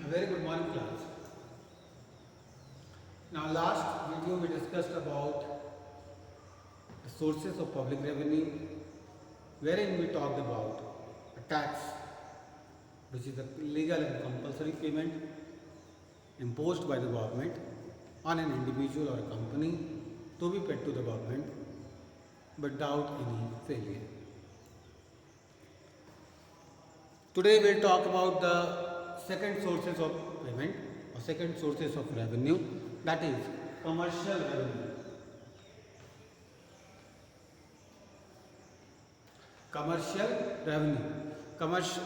A very good morning, class. Now, last video we discussed about the sources of public revenue, wherein we talked about a tax, which is a legal and compulsory payment imposed by the government on an individual or a company to be paid to the government, but without any failure. Today we'll talk about the second sources of payment or second sources of revenue, that is commercial revenue. Commercial revenue. Commerce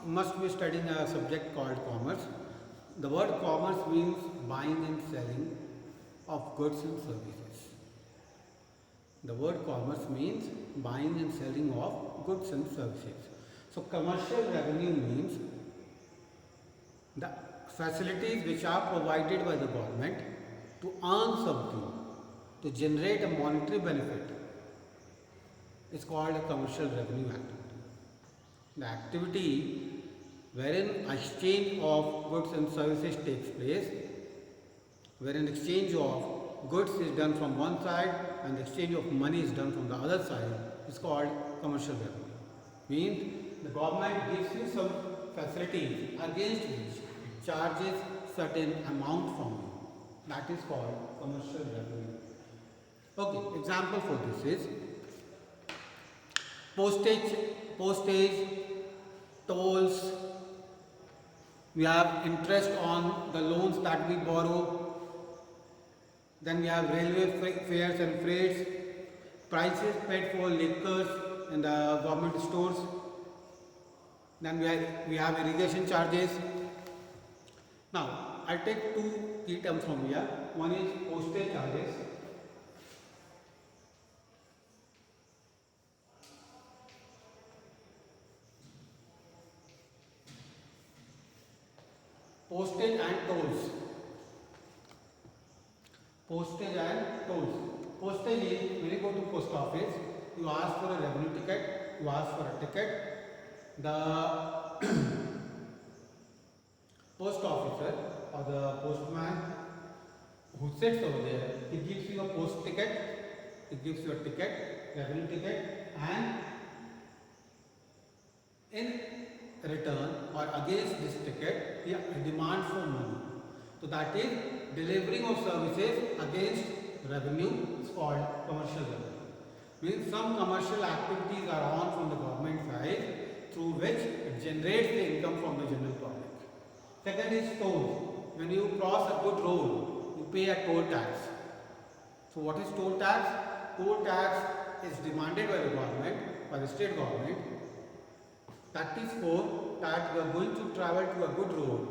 must be studying a subject called commerce. The word commerce means buying and selling of goods and services. The word commerce means buying and selling of goods and services. So commercial revenue means the facilities which are provided by the government to earn something, to generate a monetary benefit, is called a commercial revenue activity. The activity wherein exchange of goods and services takes place, wherein exchange of goods is done from one side and the exchange of money is done from the other side, is called commercial revenue. Means the government gives you some facilities against which it charges certain amount from you. That is called commercial revenue. Okay, example for this is postage, tolls. We have interest on the loans that we borrow. Then we have railway fares and freights, prices paid for liquors in the government stores. Then we have irrigation charges. Now, I'll take two key terms from here. One is postage charges. Postage and tolls. Postage and tolls. Postage is when you go to post office, you ask for a revenue ticket, you ask for a ticket. The post officer or the postman who sits over there, he gives you a post ticket, he gives you a ticket, revenue ticket, and in return or against this ticket, he demands for money. So that is delivering of services against revenue is called commercial revenue. Means some commercial activities are on from the government side through which it generates the income from the general public. Second is tolls. When you cross a good road, you pay a toll tax. So what is toll tax? Toll tax is demanded by the government, by the state government. That is for that we are going to travel to a good road.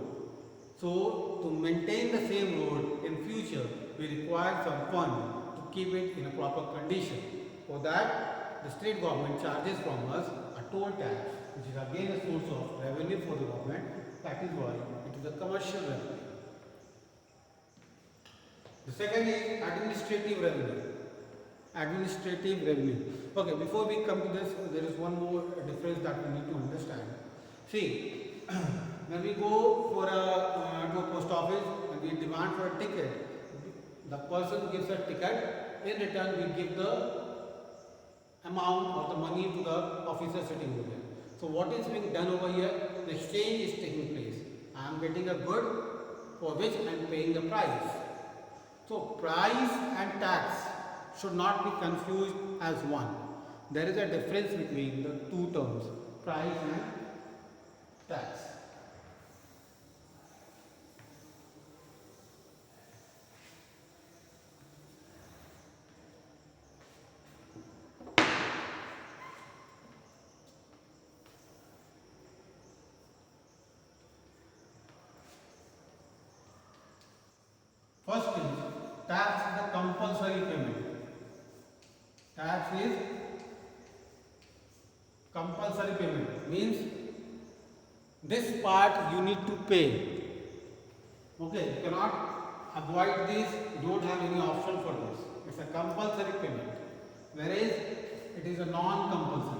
So to maintain the same road in future, we require some fund to keep it in a proper condition. For that, the state government charges from us a toll tax, which is again a source of revenue for the government. That is why it is a commercial revenue. The second is administrative revenue. Administrative revenue. Okay, before we come to this, there is one more difference that we need to understand. See, when we go for to a post office and we demand for a ticket, the person gives a ticket. In return, we give the amount or the money to the officer sitting over there. So what is being done over here? The exchange is taking place. I am getting a good for which I am paying the price. So price and tax should not be confused as one. There is a difference between the two terms, price and tax. First is tax is the compulsory payment. Tax is compulsory payment. Means this part you need to pay. Okay, you cannot avoid this. You don't have any option for this. It's a compulsory payment. Whereas it is a non-compulsory.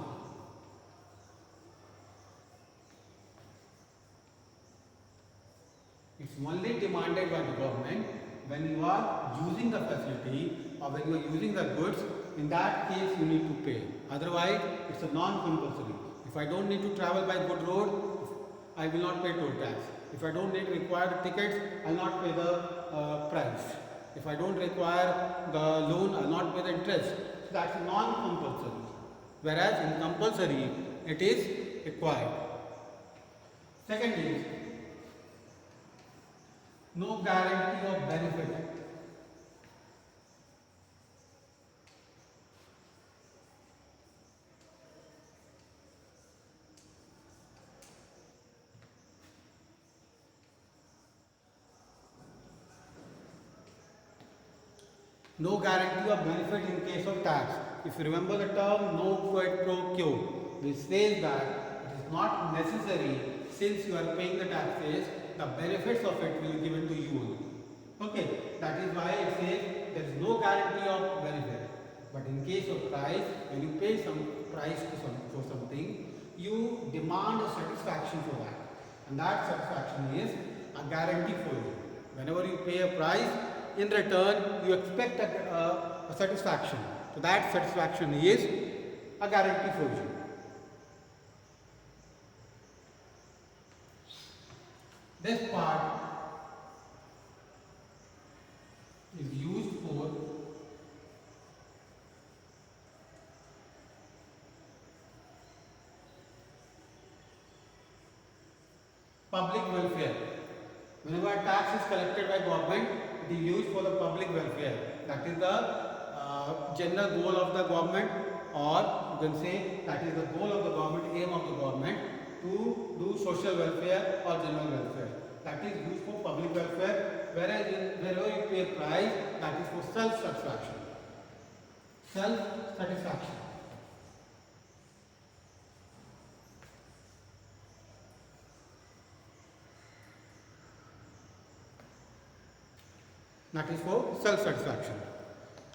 It's only demanded by the government when you are using the facility or when you are using the goods. In that case, you need to pay. Otherwise, it's a non-compulsory. If I don't need to travel by good road, I will not pay toll tax. If I don't need required tickets, I will not pay the price. If I don't require the loan, I will not pay the interest. So that's non-compulsory. Whereas in compulsory, it is required. Second is no guarantee of benefit. No guarantee of benefit in case of tax. If you remember the term no quid pro quo, which says that it is not necessary, since you are paying the taxes, the benefits of it will be given to you only. Okay, that is why it says there is no guarantee of benefit. But in case of price, when you pay some price for something, you demand a satisfaction for that. And that satisfaction is a guarantee for you. Whenever you pay a price, in return, you expect a satisfaction. So that satisfaction is a guarantee for you. This part is used for public welfare. Whenever a tax is collected by government, it is used for the public welfare. That is the general goal of the government, or you can say that is the goal of the government, aim of the government to do social welfare or general welfare. That is used for public welfare, whereas wherever you pay a price, that is for self-satisfaction. Self-satisfaction. That is for self-satisfaction.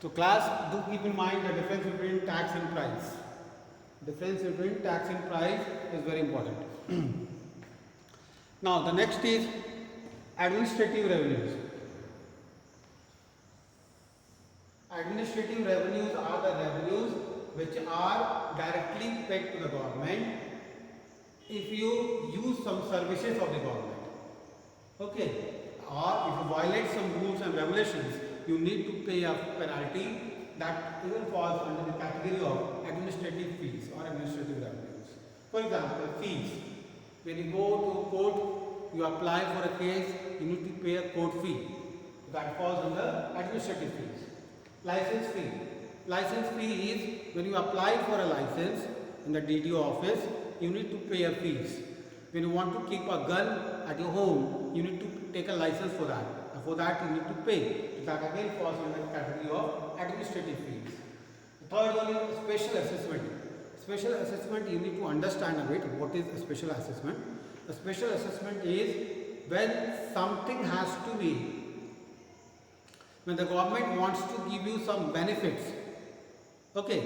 So class, do keep in mind the difference between tax and price. Difference between tax and price is very important. Now the next is administrative revenues. Administrative revenues are the revenues which are directly paid to the government if you use some services of the government. Okay. Or if you violate some rules and regulations, you need to pay a penalty that even falls under the category of administrative fees or administrative revenues. For example, fees. When you go to court, you apply for a case, you need to pay a court fee. That falls under administrative fees. License fee. License fee is when you apply for a license in the DTO office, you need to pay a fees. When you want to keep a gun at your home, you need to take a license for that. And for that, you need to pay. That again falls under the category of administrative fees. The third one is special assessment. Special assessment, you need to understand a bit what is a special assessment. A special assessment is when something has to be, when the government wants to give you some benefits. Okay,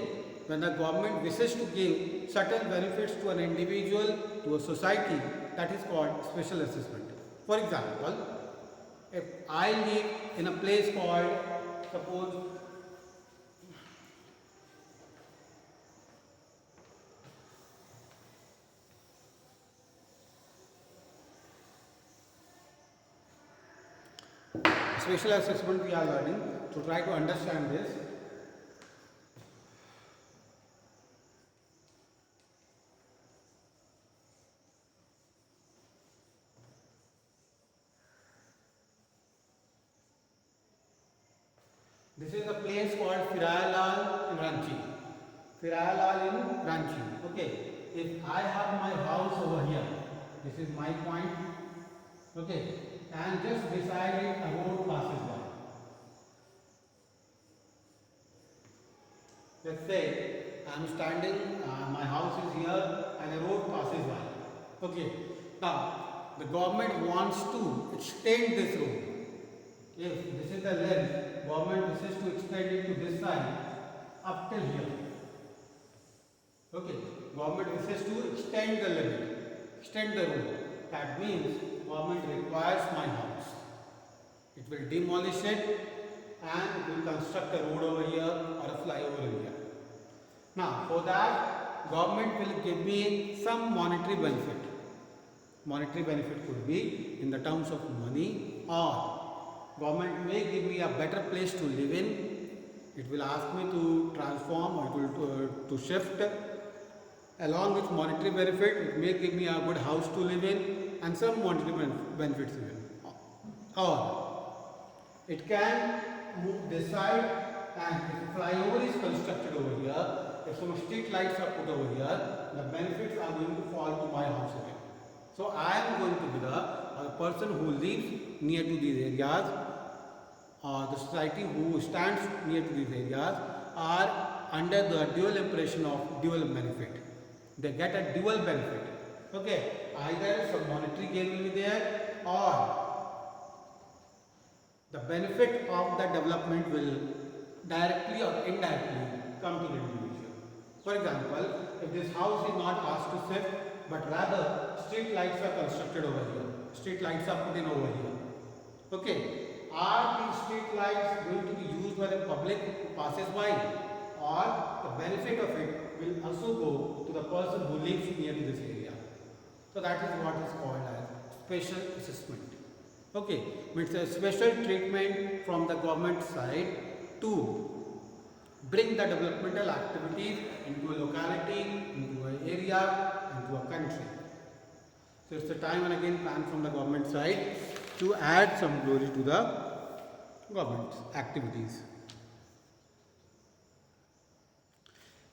when the government wishes to give certain benefits to an individual, to a society, that is called special assessment. For example, if I live in a place called, suppose, special assessment we are learning, to try to understand this. This is a place called Firayalal in Ranchi. Firayalal in Ranchi. Okay. If I have my house over here, this is my point. Okay. And just beside it a road passes by. Let's say I am standing, my house is here and a road passes by. Okay. Now the government wants to extend this road. If this is the length, government wishes to extend it to this side up till here. Okay, government wishes to extend the limit, extend the road. That means government requires my house. It will demolish it and it will construct a road over here or a flyover over here. Now, for that, government will give me some monetary benefit. Monetary benefit could be in the terms of money, or government may give me a better place to live in. It will ask me to transform, or it will to shift. Along with monetary benefit, it may give me a good house to live in and some monetary benefits even. Or it can move this side, and if flyover is constructed over here, if some street lights are put over here, the benefits are going to fall to my house again. So I am going to be the person who lives near to these areas, or the society who stands near to these areas are under the dual impression of dual benefit. They get a dual benefit. Okay, either some monetary gain will be there, or the benefit of the development will directly or indirectly come to the individual. For example, if this house is not asked to shift, but rather street lights are constructed over here, street lights are put in over here. Okay, are these street lights going to be used by the public who passes by, or the benefit of it will also go to the person who lives near to this area? So that is what is called as special assessment. Okay, it's a special treatment from the government side to bring the developmental activities into a locality, into an area, into a country. So it's a time and again plan from the government side to add some glory to the government's activities.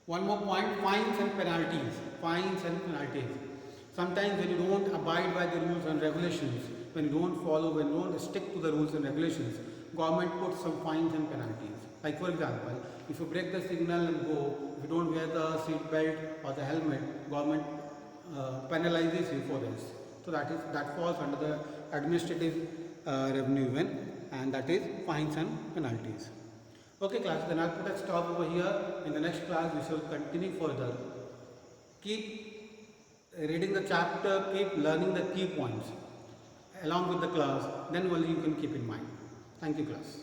One more point, fines and penalties. Fines and penalties. Sometimes when you don't abide by the rules and regulations, when you don't follow, when you don't stick to the rules and regulations, government puts some fines and penalties. Like for example, if you break the signal and go, if you don't wear the seat belt or the helmet, government penalizes you for this. So that falls under the administrative revenue even, and that is fines and penalties. Okay class, then I'll put a stop over here. In the next class we shall continue further. Keep reading the chapter, keep learning the key points along with the class, then only you can keep in mind. Thank you class.